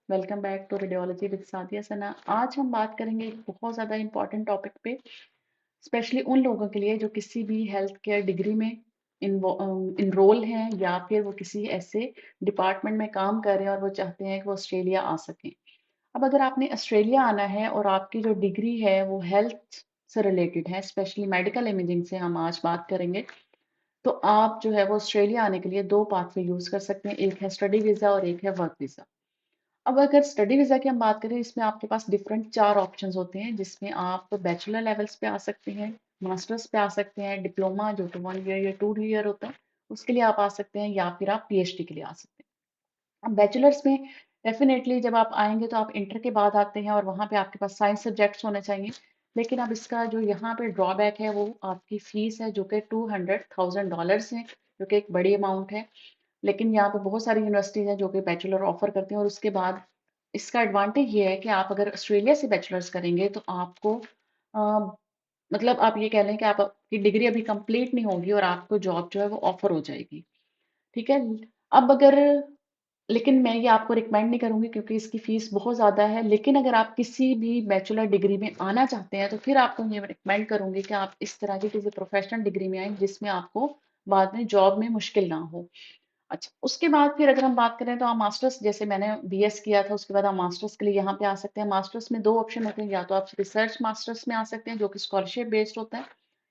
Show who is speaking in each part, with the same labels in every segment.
Speaker 1: Welcome back to radiology with Sadia Sana. आज हम बात करेंगे एक बहुत ज़्यादा इम्पोर्टेंट टॉपिक पे, स्पेशली उन लोगों के लिए जो किसी भी हेल्थ केयर डिग्री में इनरोल हैं या फिर वो किसी ऐसे डिपार्टमेंट में काम कर रहे हैं और वो चाहते हैं कि वो ऑस्ट्रेलिया आ सकें। अब अगर आपने ऑस्ट्रेलिया आना है और आपकी जो डिग्री है वो हेल्थ से रिलेटेड है, स्पेशली मेडिकल इमेजिंग से हम आज बात करेंगे, तो आप जो है वो ऑस्ट्रेलिया आने के लिए दो पाथवे यूज़ कर सकते हैं। एक है स्टडी वीज़ा और एक है वर्क वीज़ा। अब अगर स्टडी वीज़ा की हम बात करें, इसमें आपके पास डिफरेंट 4 ऑप्शंस होते हैं, जिसमें आप बैचलर लेवल्स पे आ सकते हैं, मास्टर्स पे आ सकते हैं, डिप्लोमा जो कि 1 ईयर या 2 ईयर होता है, उसके लिए आप आ सकते हैं या फिर आप पीएचडी के लिए आ सकते हैं। अब बैचलर्स में डेफिनेटली जब आप आएँगे तो आप इंटर के बाद आते हैं और वहाँ पे आपके पास साइंस सब्जेक्ट्स होने चाहिए। लेकिन अब इसका जो यहाँ पे ड्रॉबैक है वो आपकी फ़ीस है, जो कि $200,000 है, जो कि एक बड़ी अमाउंट है। लेकिन यहाँ पे बहुत सारी यूनिवर्सिटीज़ हैं जो कि बैचलर ऑफ़र करती हैं, और उसके बाद इसका एडवांटेज ये है कि आप अगर ऑस्ट्रेलिया से बैचलर्स करेंगे तो आपको मतलब आप ये कह लें कि आप आपकी डिग्री अभी कंप्लीट नहीं होगी और आपको जॉब जो है वो ऑफ़र हो जाएगी। ठीक है? अब अगर लेकिन मैं ये आपको रिकमेंड नहीं करूँगी क्योंकि इसकी फ़ीस बहुत ज़्यादा है। लेकिन अगर आप किसी भी बैचलर डिग्री में आना चाहते हैं, तो फिर आपको ये रिकमेंड करूँगी कि आप इस तरह की किसी प्रोफ़ेशनल डिग्री में आएँ, जिसमें आपको बाद में जॉब में मुश्किल ना हो। अच्छा, उसके बाद फिर अगर हम बात करें तो आप मास्टर्स, जैसे मैंने बीएस किया था, उसके बाद आप मास्टर्स के लिए यहाँ पे आ सकते हैं। मास्टर्स में 2 ऑप्शन होते हैं, या तो आप रिसर्च मास्टर्स में आ सकते हैं जो कि स्कॉलरशिप बेस्ड होता है,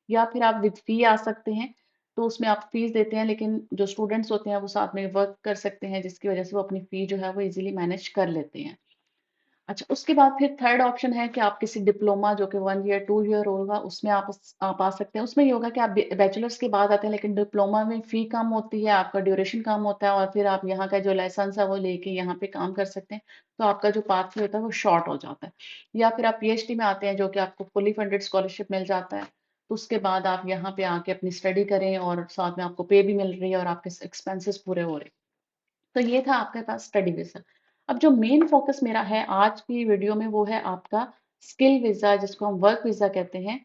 Speaker 1: या फिर आप विद फी आ सकते हैं। तो उसमें आप फीस देते हैं, लेकिन जो स्टूडेंट्स होते हैं वो साथ में वर्क कर सकते हैं, जिसकी वजह से वो अपनी फी जो है वो ईज़िली मैनेज कर लेते हैं। अच्छा, उसके बाद फिर थर्ड ऑप्शन है कि आप किसी डिप्लोमा जो कि 1 ईयर, 2 ईयर होगा, उसमें आप आ सकते हैं। उसमें ये होगा कि आप बैचलर्स के बाद आते हैं, लेकिन डिप्लोमा में फ़ी कम होती है, आपका ड्यूरेशन कम होता है, और फिर आप यहाँ का जो लाइसेंस है वो लेके यहाँ पे काम कर सकते हैं। तो आपका जो पाथवे होता है वो शॉर्ट हो जाता है। या फिर आप पीएचडी में आते हैं, जो कि आपको फुली फंडेड स्कॉलरशिप मिल जाता है। तो उसके बाद आप यहाँ पे आके अपनी स्टडी करें और साथ में आपको पे भी मिल रही है और आपके एक्सपेंसेस पूरे हो रहे हैं। तो ये था आपके पास स्टडी वीज़ा। अब जो मेन फ़ोकस मेरा है आज की वीडियो में, वो है आपका स्किल वीज़ा, जिसको हम वर्क वीज़ा कहते हैं।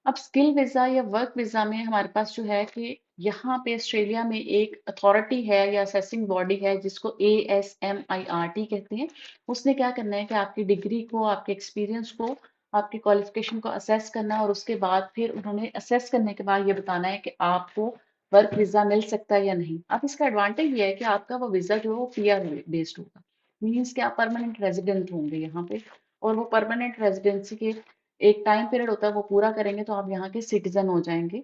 Speaker 1: अब स्किल वीज़ा या वर्क वीज़ा में हमारे पास जो है कि यहाँ पे ऑस्ट्रेलिया में एक अथॉरिटी है या असेसिंग बॉडी है, जिसको ASMIRT कहते हैं। उसने क्या करना है कि आपकी डिग्री को, आपके एक्सपीरियंस को, आपकी क्वालिफ़िकेशन को असेस करना है, और उसके बाद फिर उन्होंने असेस करने के बाद ये बताना है कि आपको वर्क वीज़ा मिल सकता है या नहीं। अब इसका एडवांटेज ये है कि आपका वो वीज़ा जो है वो पीआर बेस्ड होगा। मीन्स कि आप परमानेंट रेज़िडेंट होंगे यहाँ पे, और वो परमानेंट रेज़िडेंसी के एक टाइम पीरियड होता है, वो पूरा करेंगे तो आप यहाँ के सिटीज़न हो जाएँगे।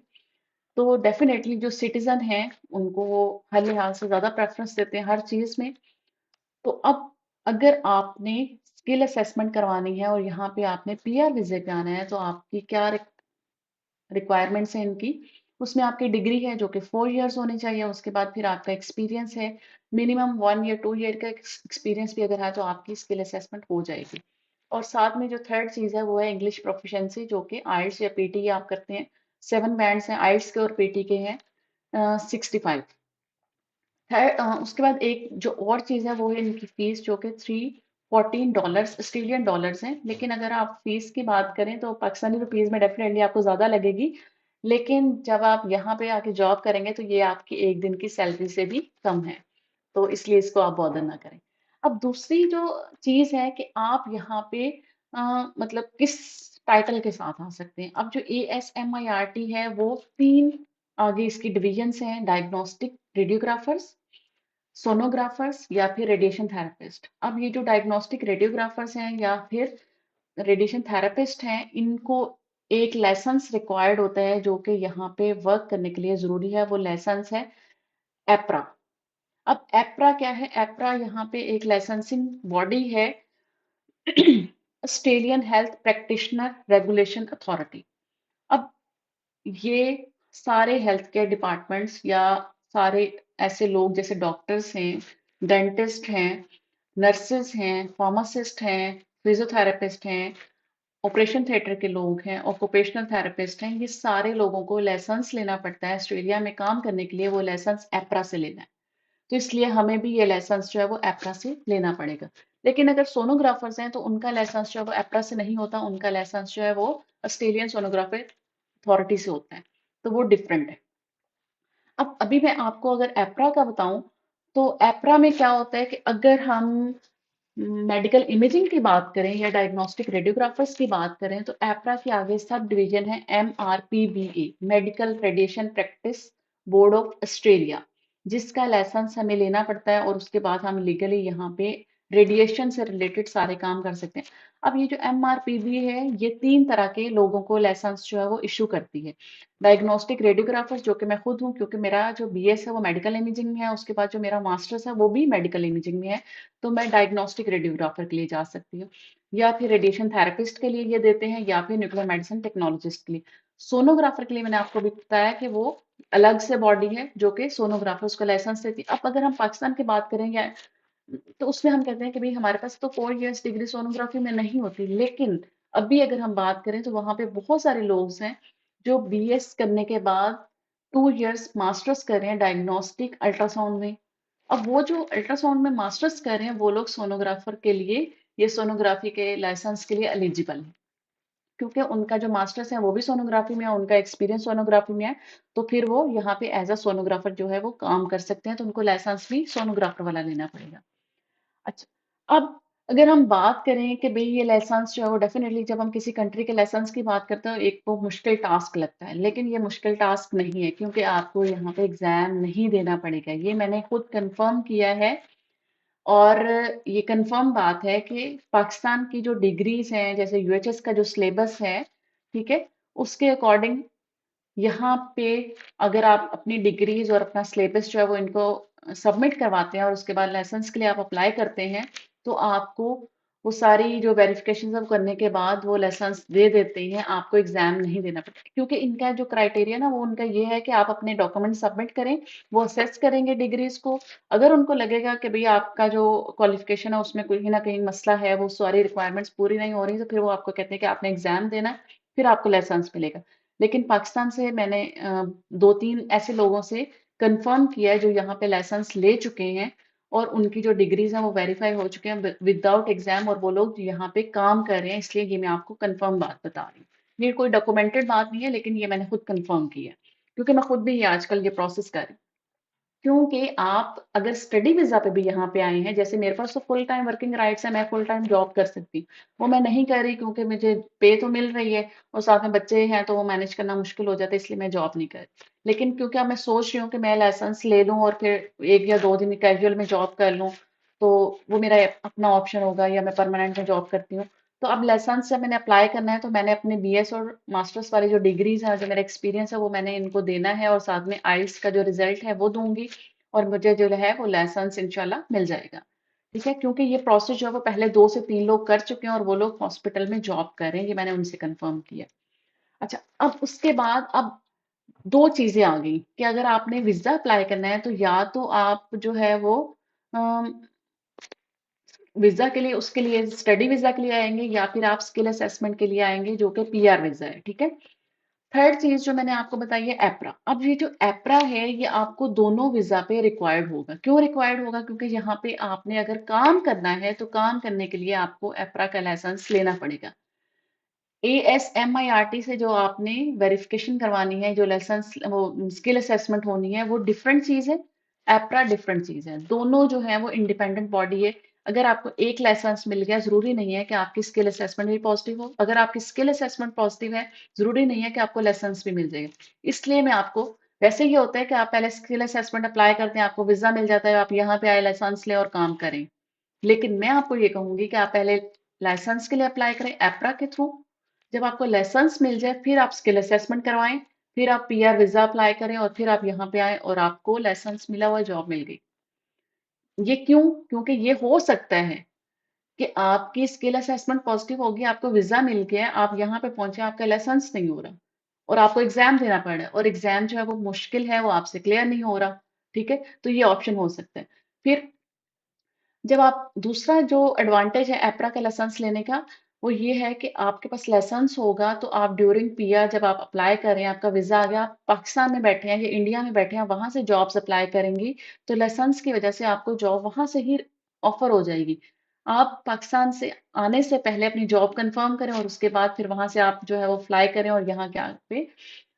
Speaker 1: तो डेफ़िनेटली जो सिटीज़न हैं, उनको वो हर लिहाज से ज़्यादा प्रेफ़रेंस देते हैं हर चीज़ में। तो अब अगर आपने स्किल असेसमेंट करवानी है और यहाँ पे आपने पीआर वीज़े पे आना है, तो आपकी क्या रिक्वायरमेंट्स हैं इनकी। उसमें आपकी डिग्री है जो कि 4 इयर्स होनी चाहिए, उसके बाद फिर आपका एक्सपीरियंस है, मिनिमम 1 ईयर, 2 ईयर का एक्सपीरियंस भी अगर है तो आपकी स्किल असेसमेंट हो जाएगी। और साथ में जो थर्ड चीज़ है वो है इंग्लिश प्रोफिशिएंसी, जो कि आइल्स या पीटी आप करते हैं। 7 बैंड्स हैं आइल्स के और पीटी के हैं 65। उसके बाद एक जो और चीज़ है वो है इनकी फ़ीस, जो कि $314 ऑस्ट्रेलियन डॉलर्स हैं। लेकिन अगर आप फ़ीस की बात करें तो पाकिस्तानी रुपीज़ में डेफ़िनेटली आपको ज़्यादा लगेगी। लेकिन जब आप यहाँ पे आके जॉब करेंगे तो ये आपकी 1 दिन की सैलरी से भी कम है। तो इसलिए इसको आप बॉदर ना करें। अब दूसरी जो चीज़ है कि आप यहाँ पे अ, मतलब किस टाइटल के साथ आ सकते हैं। अब जो ASMIRT है वो 3 आगे इसकी डिविजन्स हैं: डायग्नोस्टिक रेडियोग्राफर्स, सोनोग्राफर्स या फिर रेडिएशन थेरेपिस्ट। अब ये जो डायग्नोस्टिक रेडियोग्राफर्स हैं या फिर रेडिएशन थेरेपिस्ट हैं, इनको एक लाइसेंस रिक्वायर्ड होता है जो कि यहाँ पे वर्क करने के लिए ज़रूरी है। वो लाइसेंस है एप्रा। अब एप्रा क्या है? एप्रा यहाँ पे एक लाइसेंसिंग बॉडी है, Australian health practitioner regulation authority. अब ये सारे हेल्थ केयर डिपार्टमेंट्स या सारे ऐसे लोग जैसे डॉक्टर्स हैं, डेंटिस्ट हैं, नर्सेस हैं, फार्मासिस्ट हैं, फिजियोथेरेपिस्ट हैं, ऑपरेशन थिएटर के लोग हैं, ऑक्यूपेशनल थेरेपिस्ट हैं, ये सारे लोगों को लाइसेंस लेना पड़ता है ऑस्ट्रेलिया में काम करने के लिए। वो लाइसेंस एप्रा से लेना है। तो इसलिए हमें भी ये लाइसेंस जो है वो एप्रा से लेना पड़ेगा। लेकिन अगर सोनोग्राफर्स हैं तो उनका लाइसेंस जो है वो एप्रा से नहीं होता, उनका लाइसेंस जो है वो ऑस्ट्रेलियन सोनोग्राफी अथॉरिटी से होता है। तो वो डिफरेंट है। अब अभी मैं आपको अगर एप्रा का बताऊं, तो एप्रा में क्या होता है कि अगर हम मेडिकल इमेजिंग की बात करें या डायग्नोस्टिक रेडियोग्राफर्स की बात करें तो एप्रा के आगे सब डिवीजन है MRPBA, medical radiation practice board of Australia, जिसका लाइसेंस हमें लेना पड़ता है और उसके बाद हम लीगली यहाँ पे रेडिएशन से रिलेटेड सारे काम कर सकते हैं। अब ये जो MRPB है, ये 3 तरह के लोगों को लाइसेंस जो है वो इशू करती है। डायग्नोस्टिक रेडियोग्राफर्स, जो कि मैं खुद हूँ, क्योंकि मेरा जो BS है वो मेडिकल इमेजिंग में है, उसके बाद जो मेरा मास्टर्स है वो भी मेडिकल इमेजिंग में है, तो मैं डायग्नोस्टिक रेडियोग्राफर के लिए जा सकती हूँ। या फिर रेडिएशन थेरेपिस्ट के लिए ये देते हैं, या फिर न्यूक्लियर मेडिसिन टेक्नोलॉजिस्ट के लिए। सोनोग्राफर के लिए मैंने आपको भी बताया कि वो अलग से बॉडी है जो कि सोनोग्राफर्स को लाइसेंस देती है। अब अगर हम पाकिस्तान की बात करें या तो उसमें हम कहते हैं कि भाई हमारे पास तो 4 इयर्स डिग्री सोनोग्राफी में नहीं होती, लेकिन अभी अगर हम बात करें तो वहां पे बहुत सारे लोग हैं जो BS करने के बाद 2 इयर्स मास्टर्स कर रहे हैं डायग्नोस्टिक अल्ट्रासाउंड में। अब वो जो अल्ट्रासाउंड में मास्टर्स कर रहे हैं वो लोग सोनोग्राफर के लिए, ये सोनोग्राफी के लाइसेंस के लिए एलिजिबल है, क्योंकि उनका जो मास्टर्स है वो भी सोनोग्राफी में है, उनका एक्सपीरियंस सोनोग्राफी में है। तो फिर वो यहाँ पे एज अ सोनोग्राफर जो है वो काम कर सकते हैं, तो उनको लाइसेंस भी सोनोग्राफर वाला लेना पड़ेगा। अच्छा, अब अगर हम बात करें कि भई ये लाइसेंस जो है वो डेफ़िनेटली जब हम किसी कंट्री के लाइसेंस की बात करते हैं, एक तो मुश्किल टास्क लगता है, लेकिन ये मुश्किल टास्क नहीं है, क्योंकि आपको यहाँ पे एग्ज़ाम नहीं देना पड़ेगा। ये मैंने खुद कन्फर्म किया है, और ये कन्फर्म बात है कि पाकिस्तान की जो डिग्रीज़ हैं, जैसे UHS का जो सिलेबस है, ठीक है? उसके अकॉर्डिंग यहाँ पे अगर आप अपनी डिग्रीज और अपना सिलेबस जो है वो इनको सबमिट करवाते हैं और उसके बाद लाइसेंस के लिए आप अप्लाई करते हैं, तो आपको वो सारी जो वेरिफिकेशन सब करने के बाद वो लाइसेंस दे देते हैं, आपको एग्जाम नहीं देना पड़ता, क्योंकि इनका जो क्राइटेरिया ना वो उनका ये है कि आप अपने डॉक्यूमेंट सबमिट करें, वो असेस करेंगे डिग्रीज को। अगर उनको लगेगा कि भाई आपका जो क्वालिफिकेशन है उसमें कहीं ना कहीं मसला है, वो सारी रिक्वायरमेंट्स पूरी नहीं हो रही, तो फिर वो आपको कहते हैं कि आपने एग्जाम देना है, फिर आपको लाइसेंस मिलेगा। लेकिन पाकिस्तान से मैंने 2-3 ऐसे लोगों से कंफर्म किया है जो यहाँ पे लाइसेंस ले चुके हैं, और उनकी जो डिग्रीज हैं वो वेरीफाई हो चुके हैं विदाउट एग्जाम, और वो लोग यहाँ पे काम कर रहे हैं, इसलिए ये मैं आपको कंफर्म बात बता रही हूँ। ये कोई डॉक्यूमेंटेड बात नहीं है, लेकिन ये मैंने खुद कंफर्म किया है, क्योंकि मैं खुद भी ये आजकल ये प्रोसेस कर रही हूँ। क्योंकि आप अगर स्टडी वीज़ा पे भी यहाँ पे आए हैं, जैसे मेरे पास तो फुल टाइम वर्किंग राइट्स है, मैं फुल टाइम जॉब कर सकती हूँ। वो मैं नहीं कर रही, क्योंकि मुझे पे तो मिल रही है और साथ में बच्चे हैं, तो वो मैनेज करना मुश्किल हो जाता है, इसलिए मैं जॉब नहीं कर रही। लेकिन क्योंकि अब मैं सोच रही हूँ कि मैं लाइसेंस ले लूँ और फिर 1 या 2 दिन कैजुअल में जॉब कर लूँ, तो वो मेरा अपना ऑप्शन होगा, या मैं परमानेंट में जॉब करती हूँ। तो अब लाइसेंस जब मैंने अप्लाई करना है, तो मैंने अपने BS और मास्टर्स वाली जो डिग्रीज़ हैं, जो मेरा एक्सपीरियंस है, वो मैंने इनको देना है, और साथ में आइल्स का जो रिज़ल्ट है वो दूँगी, और मुझे जो है वो लाइसेंस इंशाल्लाह मिल जाएगा। ठीक है? क्योंकि ये प्रोसेस जो है वो पहले 2 से 3 लोग कर चुके हैं, और वो लोग हॉस्पिटल में जॉब कर रहे हैं, ये मैंने उनसे कन्फर्म किया। अच्छा, अब उसके बाद अब 2 चीज़ें आ गई कि अगर आपने वीज़ा अप्लाई करना है, तो या तो आप जो है वो अम, वीज़ा के लिए, उसके लिए स्टडी वीज़ा के लिए आएँगे, या फिर आप स्किल असेसमेंट के लिए आएँगे, जो कि PR वीज़ा है। ठीक है? थर्ड चीज जो मैंने आपको बताई है एप्रा। अब ये जो एप्रा है ये आपको दोनों वीजा पे रिक्वायर्ड होगा। क्यों रिक्वायर्ड होगा? क्योंकि यहाँ पे आपने अगर काम करना है, तो काम करने के लिए आपको एप्रा का लाइसेंस लेना पड़ेगा। ASMIRT से जो आपने वेरिफिकेशन करवानी है, जो लाइसेंस वो स्किल असेसमेंट होनी है, वो डिफरेंट चीज है, एप्रा डिफरेंट चीज है। दोनों जो है वो इंडिपेंडेंट बॉडी है। अगर आपको एक लाइसेंस मिल गया, जरूरी नहीं है कि आपकी स्किल असेसमेंट भी पॉजिटिव हो। अगर आपकी स्किल असेसमेंट पॉजिटिव है, जरूरी नहीं है कि आपको लाइसेंस भी मिल जाएगा। इसलिए मैं आपको, वैसे ये होता है कि आप पहले स्किल असेसमेंट अप्लाई करते हैं, आपको वीजा मिल जाता है, आप यहाँ पे आए, लाइसेंस लें और काम करें। लेकिन मैं आपको ये कहूंगी कि आप पहले लाइसेंस के लिए अप्लाई करें एप्रा के थ्रू। जब आपको लाइसेंस मिल जाए, फिर आप स्किल असेसमेंट करवाएं, फिर आप PR वीजा अप्लाई करें, और फिर आप यहाँ पे आए और आपको लाइसेंस मिला हुआ, जॉब मिल गई। ये क्यों? क्योंकि ये हो सकता है कि आपकी स्किल असेसमेंट पॉजिटिव होगी, आपको वीजा मिल गया, आप यहाँ पे पहुंचे, आपका लाइसेंस नहीं हो रहा, और आपको एग्जाम देना पड़ रहा है, और एग्जाम जो है वो मुश्किल है, वो आपसे क्लियर नहीं हो रहा। ठीक है? तो ये ऑप्शन हो सकता है। फिर जब आप, दूसरा जो एडवांटेज है एप्रा का लाइसेंस लेने का, वो ये है कि आपके पास लाइसेंस होगा, तो आप ड्यूरिंग PR जब आप अप्लाई कर रहे हैं, आपका वीजा आ गया, आप पाकिस्तान में बैठे हैं या इंडिया में बैठे हैं, वहां से जॉब्स अप्लाई करेंगी, तो लाइसेंस की वजह से आपको जॉब वहां से ही ऑफर हो जाएगी। आप पाकिस्तान से आने से पहले अपनी जॉब कंफर्म करें, और उसके बाद फिर वहां से आप जो है वो फ्लाई करें, और यहाँ के पे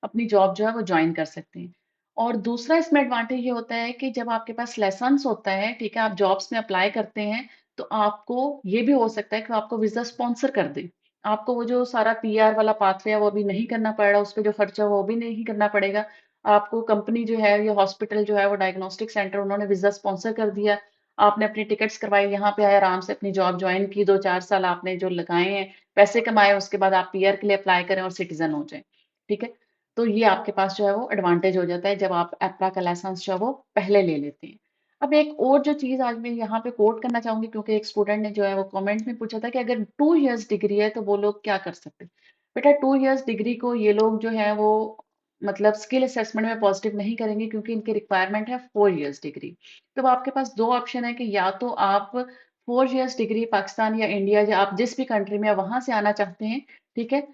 Speaker 1: अपनी जॉब जो है वो ज्वाइन कर सकते हैं। और दूसरा इसमें एडवांटेज ये होता है कि जब आपके पास लाइसेंस होता है, ठीक है, आप जॉब्स में अप्लाई करते हैं, तो आपको ये भी हो सकता है कि वो आपको वीज़ा स्पॉन्सर कर दें। आपको वो जो सारा पीआर वाला पाथवे है वो अभी नहीं करना पड़ रहा, उस पे जो खर्चा है वो भी नहीं करना पड़ेगा। आपको कंपनी जो है या हॉस्पिटल जो है वो डायग्नोस्टिक सेंटर उन्होंने वीज़ा स्पॉन्सर कर दिया। आपने अपनी टिकट्स करवाई, यहाँ पे आए, आराम से अपनी जॉब जॉइन की, 2-4 साल आपने जो लगाए हैं, पैसे कमाए, उसके बाद आप पीआर के लिए अप्लाई करें और सिटीज़न हो जाएँ। ठीक है? तो ये आपके पास जो है वो एडवांटेज हो जाता है जब आप एप्रा का लाइसेंस जो है वो पहले ले लेते हैं। अब एक और जो चीज़ आज मैं यहाँ पे कोट करना चाहूँगी, क्योंकि एक स्टूडेंट ने जो है वो कमेंट में पूछा था कि अगर 2 इयर्स डिग्री है तो वो लोग क्या कर सकते हैं? बेटा 2 इयर्स डिग्री को ये लोग जो है वो मतलब स्किल असेसमेंट में पॉजिटिव नहीं करेंगे, क्योंकि इनकी रिक्वायरमेंट है 4 इयर्स डिग्री। तो आपके पास 2 ऑप्शन है कि या तो आप 4 इयर्स डिग्री पाकिस्तान या इंडिया या आप जिस भी कंट्री में वहाँ से आना चाहते हैं, ठीक है?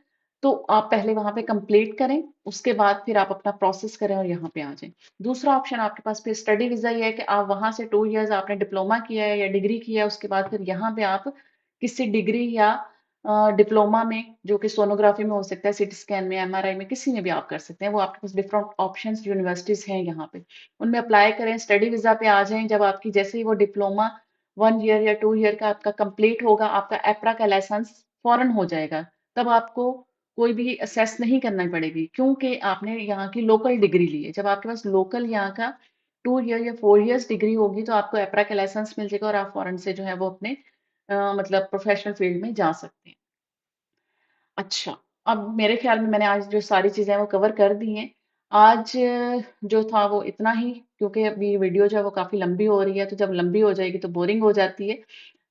Speaker 1: तो आप पहले वहाँ पे कंप्लीट करें, उसके बाद फिर आप अपना प्रोसेस करें और यहाँ पे आ जाएँ। दूसरा ऑप्शन आपके पास फिर स्टडी वीज़ा ये है कि आप वहाँ से 2 इयर्स आपने डिप्लोमा किया है या डिग्री किया है, उसके बाद फिर यहाँ पे आप किसी डिग्री या डिप्लोमा में, जो कि सोनोग्राफी में हो सकता है, सीटी स्कैन में, एमआरआई में, किसी में भी आप कर सकते हैं। वो आपके पास डिफरेंट ऑप्शंस यूनिवर्सिटीज़ हैं यहाँ पे। उनमें अप्लाई करें, स्टडी वीज़ा पे आ जाएँ। जब आपकी जैसे ही वो डिप्लोमा 1 ईयर या 2 ईयर का आपका कंप्लीट होगा, आपका एप्रा का लाइसेंस फ़ौरन हो जाएगा। तब आपको कोई भी असेस नहीं करना पड़ेगी, क्योंकि आपने यहाँ की लोकल डिग्री ली है। जब आपके पास लोकल यहाँ का 2 ईयर या 4 इयर्स डिग्री होगी तो आपको एप्रा का लाइसेंस मिल जाएगा और आप फ़ौरन से जो है वो अपने मतलब प्रोफ़ेशनल फ़ील्ड में जा सकते हैं। अच्छा, अब मेरे ख़्याल में मैंने आज जो सारी चीज़ें हैं वो कवर कर दी हैं। आज जो था वो इतना ही, क्योंकि अभी वीडियो जो है वो काफ़ी लंबी हो रही है, तो जब लंबी हो जाएगी तो बोरिंग हो जाती है।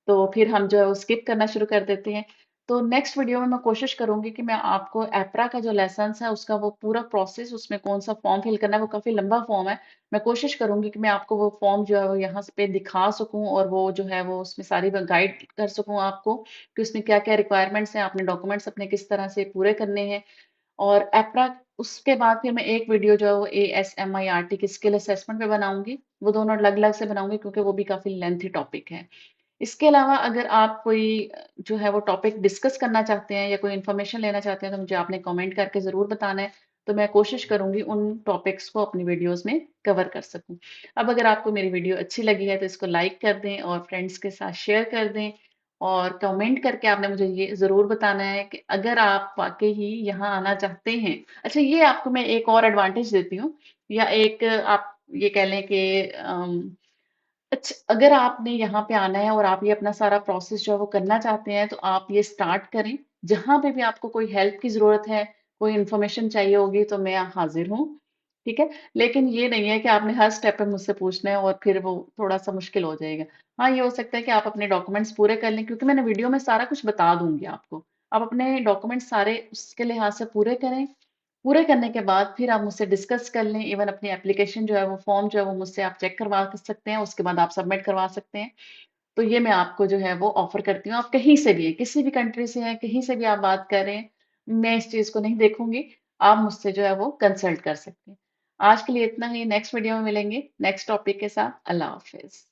Speaker 1: तो फिर हम जो है वो स्किप करना शुरू कर देते हैं। तो नेक्स्ट वीडियो में मैं कोशिश करूँगी कि मैं आपको एप्रा का जो लाइसेंस है उसका वो पूरा प्रोसेस, उसमें कौन-सा फॉर्म फिल करना है, वो काफ़ी लंबा फॉर्म है। मैं कोशिश करूँगी कि मैं आपको वो फॉर्म जो है वो यहाँ पे दिखा सकूँ और वो जो है वो उसमें सारी मैं गाइड कर सकूँ आपको कि उसमें क्या-क्या रिक्वायरमेंट्स हैं, आपने डॉक्यूमेंट्स अपने किस तरह से पूरे करने हैं। और एप्रा उसके बाद फिर मैं एक वीडियो जो है वो एएसएमआईआरटी की स्किल असेसमेंट पे बनाऊँगी। वो दोनों अलग-अलग से बनाऊँगी क्योंकि वो भी काफ़ी लेंथी टॉपिक है। इसके अलावा अगर आप कोई जो है वो टॉपिक डिस्कस करना चाहते हैं या कोई इन्फॉर्मेशन लेना चाहते हैं तो मुझे आपने कमेंट करके ज़रूर बताना है। तो मैं कोशिश करूँगी उन टॉपिक्स को अपनी वीडियोज़ में कवर कर सकूँ। अब अगर आपको मेरी वीडियो अच्छी लगी है तो इसको लाइक कर दें और फ्रेंड्स के साथ शेयर कर दें और कमेंट करके आपने मुझे ये ज़रूर बताना है कि अगर आप वाक़ई ही यहाँ आना चाहते हैं। अच्छा, ये आपको मैं एक और एडवांटेज देती हूँ या एक आप ये कह लें कि अच्छा, अगर आपने यहाँ पे आना है और आप ये अपना सारा प्रोसेस जो है वो करना चाहते हैं, तो आप ये स्टार्ट करें। जहाँ पे भी आपको कोई हेल्प की ज़रूरत है, कोई इन्फॉर्मेशन चाहिए होगी, तो मैं हाज़िर हूँ, ठीक है? लेकिन ये नहीं है कि आपने हर स्टेप पे मुझसे पूछना है और फिर वो थोड़ा-सा मुश्किल हो जाएगा। हाँ, ये हो सकता है कि आप अपने डॉक्यूमेंट्स पूरे कर लें, क्योंकि मैंने वीडियो में सारा कुछ बता दूँगी आपको। आप अपने डॉक्यूमेंट्स सारे उसके लिहाज़ से पूरे करें। पूरे करने के बाद फिर आप मुझसे डिस्कस कर लें, इवन अपनी एप्लीकेशन जो है वो फॉर्म जो है वो मुझसे आप चेक करवा सकते हैं, उसके बाद आप सबमिट करवा सकते हैं। तो ये मैं आपको जो है वो ऑफ़र करती हूँ। आप कहीं से भी हैं, किसी भी कंट्री से हैं, कहीं से भी आप बात कर रहे हैं, मैं इस चीज़ को नहीं देखूँगी। आप मुझसे जो है वो कंसल्ट कर सकते हैं। आज के लिए इतना ही, नेक्स्ट वीडियो में मिलेंगे, नेक्स्ट टॉपिक के साथ। अल्लाह हाफ़िज़।